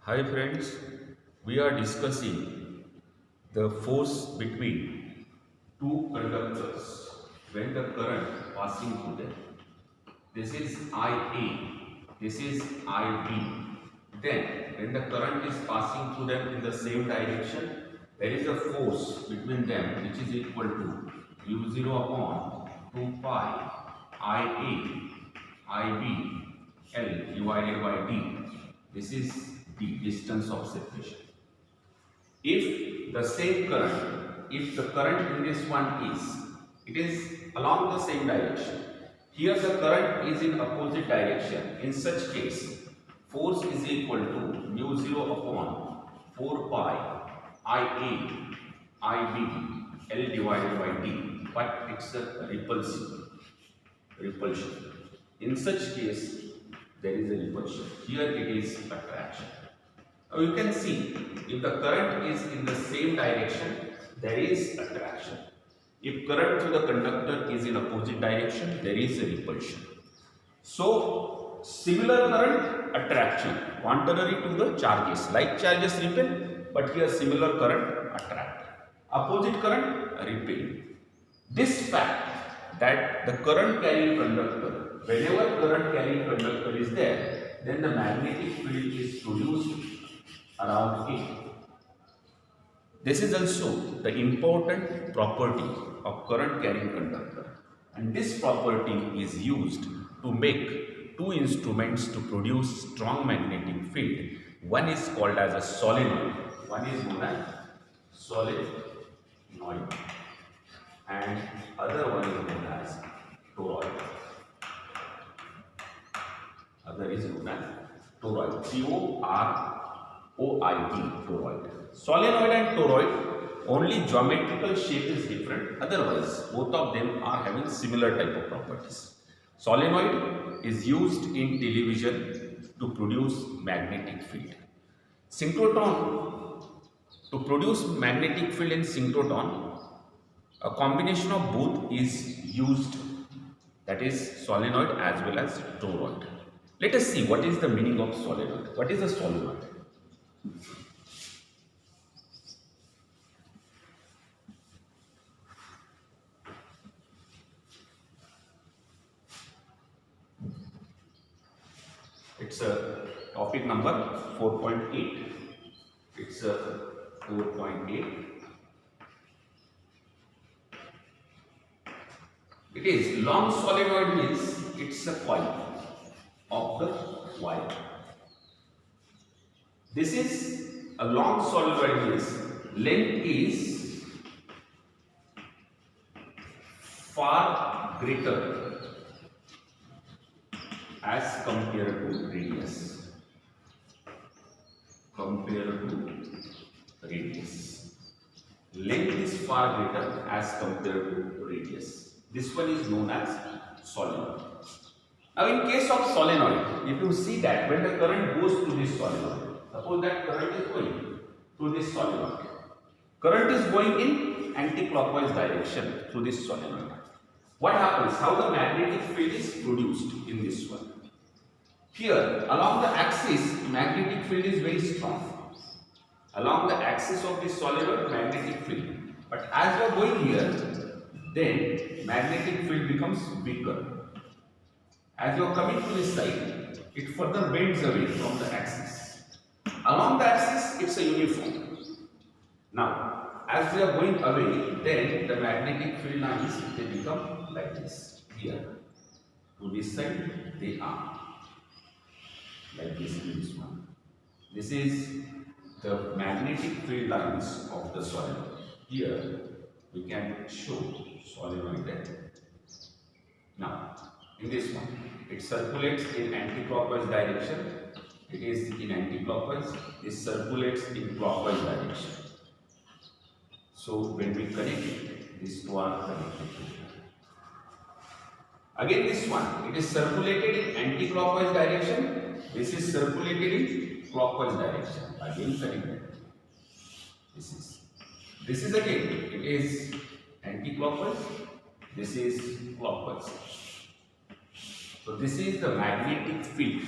Hi friends, we are discussing the force between two conductors when the current passing through them. This is IA, this is IB. Then when the current is passing through them in the same direction, there is a force between them which is equal to U0 upon 2 pi IA IB L divided by D. This is the distance of separation. If the same current, if the current in this one it is along the same direction. Here the current is in opposite direction. In such case, force is equal to mu 0 upon 4 pi IA IB L divided by D. But it's a repulsion. In such case, there is a repulsion. Here it is attraction. Now you can see, if the current is in the same direction, there is attraction. If current through the conductor is in opposite direction, there is a repulsion. So, similar current, attraction, contrary to the charges. Like charges repel, but here similar current attract. Opposite current repel. This fact that the current carrying conductor, whenever current carrying conductor is there, then the magnetic field is produced around it. This is also the important property of current carrying conductor, and this property is used to make two instruments to produce strong magnetic field. One is called as a solenoid, one is known as solenoid, and other one is known as toroid. Other is known as toroid. Toroid. Toroid. Solenoid and toroid, only geometrical shape is different. Otherwise, both of them are having similar type of properties. Solenoid is used in television to produce magnetic field. Synchrotron, to produce magnetic field in synchrotron, a combination of both is used, that is solenoid as well as toroid. Let us see what is the meaning of solenoid. What is a solenoid? It's a topic number 4.8. It's a 4.8. It is long solenoid means it's a coil of the wire. This is a long solenoid means length is far greater as compared to radius. Length is far greater as compared to radius. This one is known as solenoid. Now in case of solenoid, if you see that when the current goes through this solenoid, suppose that current is going through this solenoid. Current is going in anti-clockwise direction through this solenoid. What happens? How the magnetic field is produced in this one? Here, along the axis, magnetic field is very strong. Along the axis of this solenoid, magnetic field. But as you are going here, then magnetic field becomes weaker. As you are coming to this side, it further bends away from the axis. Along the axis, it's a uniform. Now, as we are going away, then the magnetic field lines, they become like this. Here, to this side, they are like this in this one. This is the magnetic field lines of the solenoid. Here, we can show solenoid there. Now, in this one, it circulates in anti-clockwise direction. It is in anti-clockwise. It circulates in clockwise direction. So when we connect it, these two are connected together. Again this one, it is circulated in anti-clockwise direction. This is circulated in clockwise direction. Again connected. This is again, it is anti-clockwise. This is clockwise. So this is the magnetic field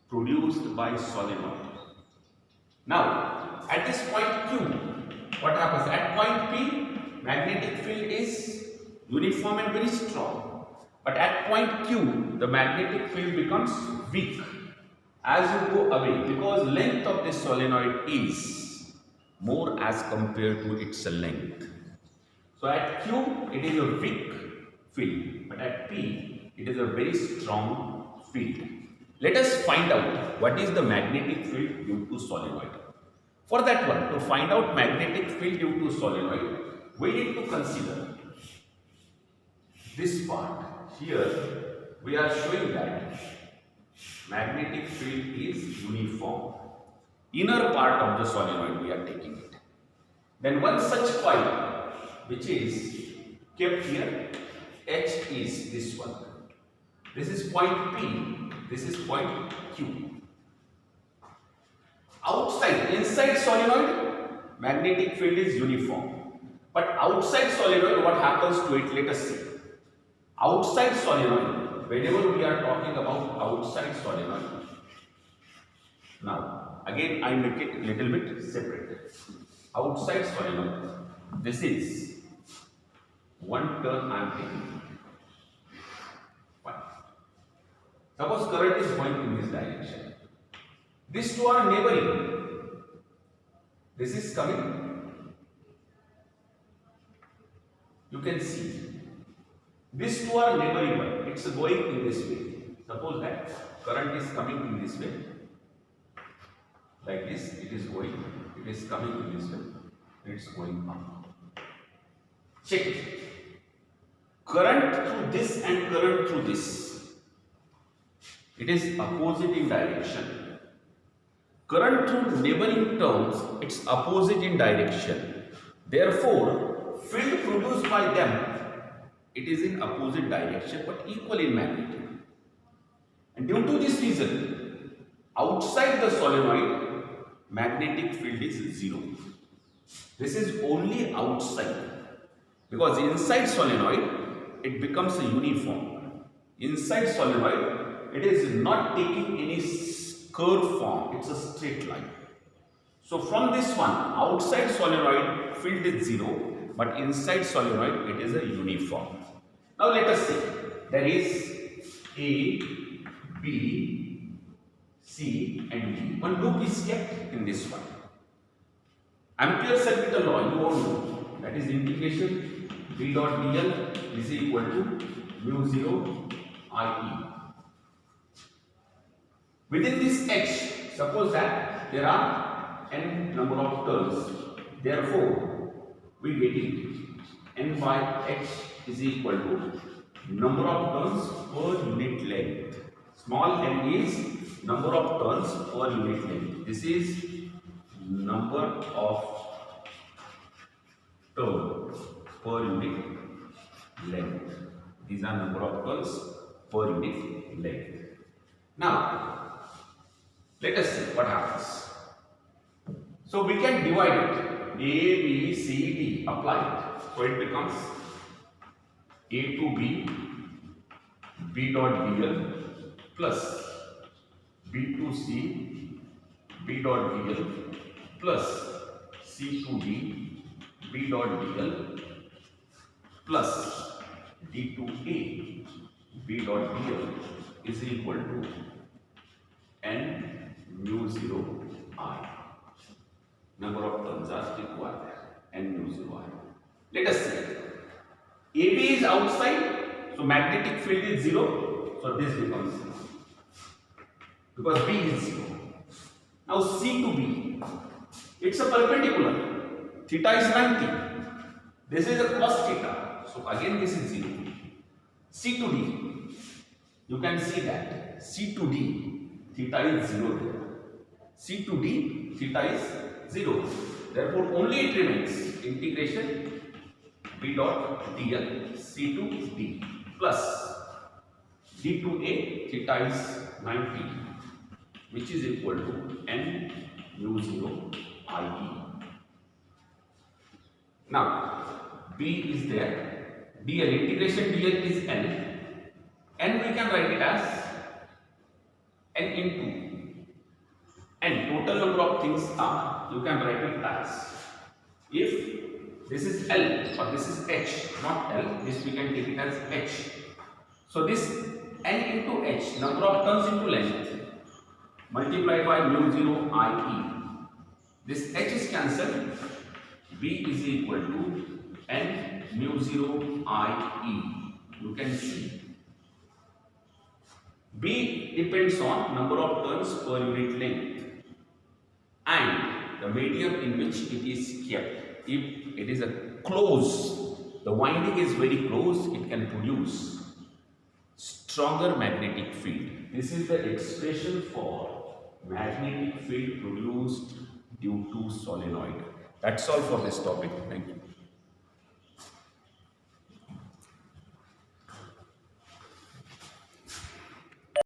produced by solenoid. Now, at this point Q, what happens? At point P, magnetic field is uniform and very strong. But at point Q, the magnetic field becomes weak as you go away, because length of this solenoid is more as compared to its length. So at Q, it is a weak field, but at P, it is a very strong field. Let us find out what is the magnetic field due to solenoid. For that one, to find out magnetic field due to solenoid, we need to consider this part. Here, we are showing that magnetic field is uniform. Inner part of the solenoid we are taking it. Then one such coil which is kept here, H is this one. This is point P, this is point Q. Outside, inside solenoid, magnetic field is uniform. But outside solenoid, what happens to it? Let us see. Outside solenoid, whenever we are talking about outside solenoid, now again I make it a little bit separate. Outside solenoid, this is one turn I am taking. Fine. Suppose current is going in this direction. These two are neighboring. This is coming. You can see. These two are neighboring one. It's going in this way. Suppose that current is coming in this way. Like this, it is going. It is coming in this way. It's going up. Check it. Current through this and current through this. It is opposite in direction. Current through neighboring terms, it's opposite in direction. Therefore, field produced by them, it is in opposite direction but equal in magnitude. And due to this reason, outside the solenoid, magnetic field is 0. This is only outside, because inside solenoid, it becomes a uniform. Inside solenoid, it is not taking any curved form, it's a straight line. So from this one, outside solenoid field is 0, but inside solenoid it is a uniform. Now let us see. There is A, B, C and D. One loop is kept in this one. Ampere circuit law, you all know. That is integration B dot dl is equal to mu 0 IE. Within this H, suppose that there are n number of turns. Therefore, we get it n by H is equal to number of turns per unit length. Small n is number of turns per unit length. This is number of turns per unit length. These are number of turns per unit length. Now, let us see what happens. So we can divide it. A, B, C, D, apply it. So it becomes A to B, B dot dl plus B to C, B dot dl plus C to D, B dot dl plus D to A, B dot dl is equal to n mu 0 I. Number of turns are required, n mu 0 I. Let us see. AB is outside, so magnetic field is 0, so this becomes 0. Because B is 0. Now C to B, it's a perpendicular. Theta is 90. This is a cos theta, so again this is 0. C to D, you can see that C to D, theta is 0 there. C to D, theta is 0. Therefore, only it remains integration B dot dl C to D plus D to A, theta is 90, which is equal to n mu 0 IE. Now, B is there, dl, integration dl is n. N we can write it as n into and total number of things are, you can write it as, if this is L or this is H, not L, this we can take it as H. So this N into H, number of turns into length, multiplied by mu 0 IE. This H is cancelled, B is equal to N mu 0 IE. You can see B depends on number of turns per unit length and the medium in which it is kept. If it is a close, the winding is very close, it can produce stronger magnetic field. This is the expression for magnetic field produced due to solenoid. That's all for this topic. Thank you.